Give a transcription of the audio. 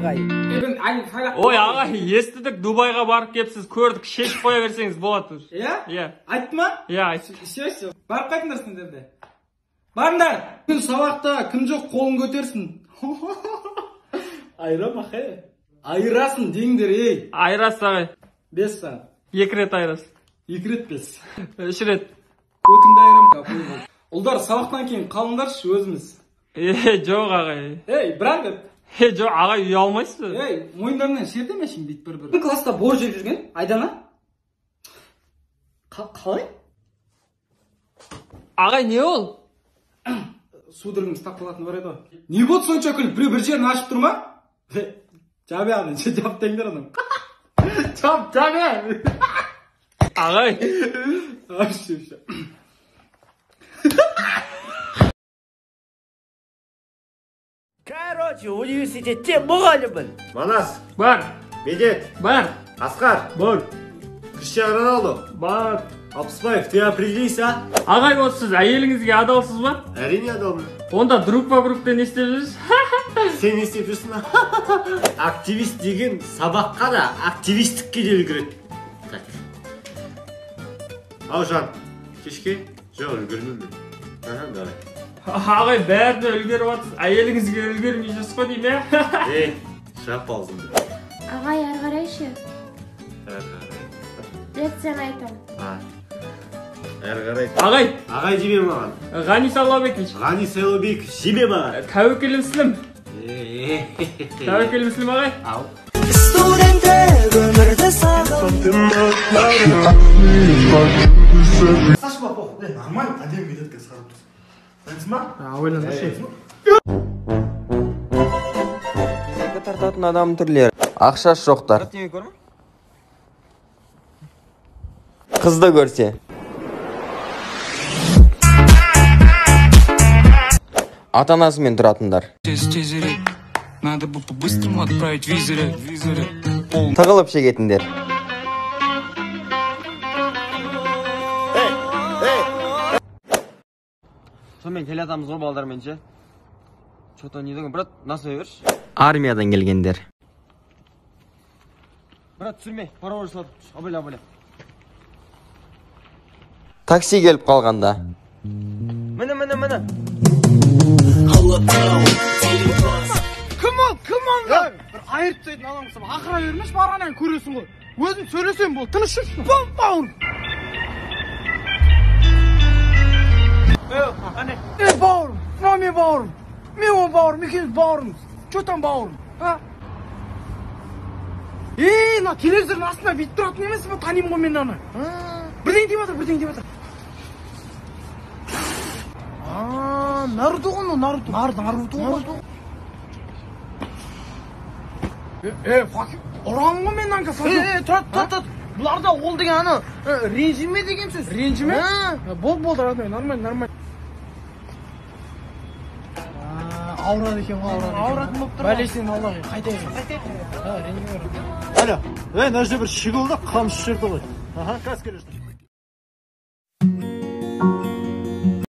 ағай. Ой, ағай, естідік, Дубайға барып кепсіз, көрдік, шешіп қоя берсеңіз болады. Иә? Айтты ма? Иә, айтты. Все. Барып қайтыңдар сендерде. Барыңдар. Күн сабақта кім жоқ қолын көтерсін. Айрама, хе. Айрасын деңдер, ей. Айрас, ағай. 5 сағат. 2 рет айрас. 2 рет 5. 3 рет. Көтіңді айрам капы. Ұлдар, сабақтан кейін қалыңдаршы өзіміз. Жоқ, ағай. Ей, брандер. Жоқ, ағай, үй алмайсыз. Ей, мойындарынан шердемешін бейт бір-бір. Класста бой жеп жүрген, Айдана? Қалай? Ағай, не ол? Судырыңыз тапқылатын бар еді ғой. Не болды сонша күліп, біреу бір жерін ашып тұр ма? Жабы ағын, жап теңдер адам. Жап. Ағай. Короче, университетте мұғалімін. Манас. Бар. Медет. Бар. Асқар. Бар. Криштиану Роналду. Бар. Алпысбаев, ты определись, а? Ағай, осы сіз әйеліңізге адалсыз ба? Әрине адалмын. Онда друг по другте не істеп жүрсіз? Сен не істеп жүрсің? Активист деген сабаққа да активистікке де үлгереді. Так. Ау жан, кешке? Жоқ, үлгермеймін. Давай. Ағай, бәріне үлгеріп атсыз, әйеліңізге үлгермей жүрсіз ғой дейм, ә? Жап аузыңды. Ағай, ары қарайшы. Лекцияны айтам. Әрі қарай. Ағай жеме маған. Ғани Салабекович. Ғани Салабекович, жеме маған. Тәуекел Мүслім. Тәуекел Мүслім ағай. Ау. Студенттік өмірді сағым. Сашма, нормально, әдем кетеді кен сағым тұрсын. Сәнсі ма? Ойланыршы. Екі тартатын адам түрлері. Ақшаш жоқтар. Қызды көрсе. Ата-анасымен тұратындар. Надо бы по-быстрому отправить визоры. Тығылып шегетіндер. Сонымен келе атамыз ғой балдармен ше. Что-то не деген, брат, насой берші. Армиядан келгендер. Брат, түсірме, паровоз салып, абыля. Такси келіп қалғанда. Міне. Кім он? Бір айырып тастайтын адам қысып, ақыра бермеш, барғаннан көресің ғой. Өзің сөйлесем бол, тыныш жүрсің. Бауыр. Бауырым, мынау мен бауырым. Мен ол бауырым, екеуміз бауырымыз. Че там бауырым? На телевизордың астында бүйтіп тұратын емес па, танимын ғой мен аны. Бірден деп жатыр. Наруто ғой, Наруто ғой. Ұран ғой мен анка факел. Тұр. Бұларда ол деген аны ренжіме деген сөз. Ренжіме? Болды, нормально. Ауырады екен ғой, ауыратын болып тұр. Бәлесінен Аллах, қайтайын. Ренжіме. Алло, мына жерде бір шигол да қамшы жерді ғой. Қазір келе жатыр.